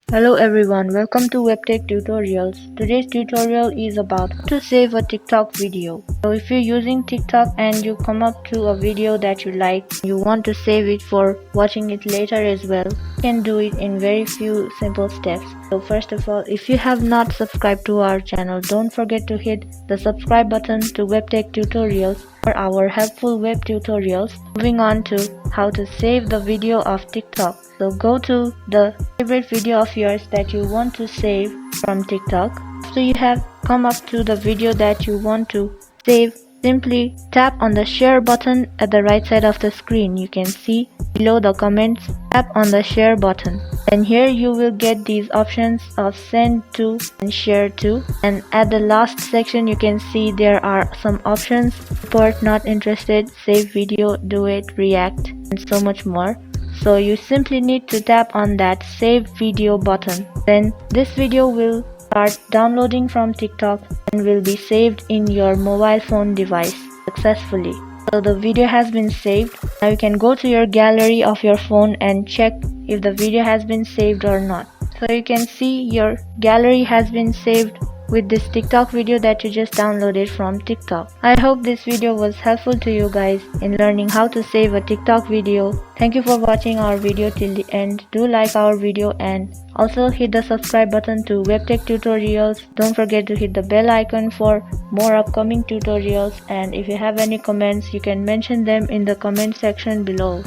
Hello everyone, welcome to WebTech Tutorials. Today's tutorial is about how to save a TikTok video. So if you're using TikTok and you come up to a video that you like, you want to save it for watching it later as well, you can do it in very few simple steps. So first of all, if you have not subscribed to our channel, don't forget to hit the subscribe button to WebTech Tutorials for our helpful web tutorials. Moving on to how to save the video of TikTok. So go to the favorite video of yours that you want to save from TikTok. After you have come up to the video that you want to save, simply tap on the share button at the right side of the screen. You can see below the comments, tap on the share button. And here you will get these options of send to and share to. And at the last section you can see there are some options: report, not interested, save video, do it, react, and so much more. So you simply need to tap on that save video button. Then this video will start downloading from TikTok and will be saved in your mobile phone device successfully. So the video has been saved. Now you can go to your gallery of your phone and check if the video has been saved or not. So you can see your gallery has been saved with this TikTok video that you just downloaded from TikTok. I hope this video was helpful to you guys in learning how to save a TikTok video. Thank you for watching our video till the end. Do like our video and also hit the subscribe button to WebTech Tutorials. Don't forget to hit the bell icon for more upcoming tutorials, and if you have any comments you can mention them in the comment section below.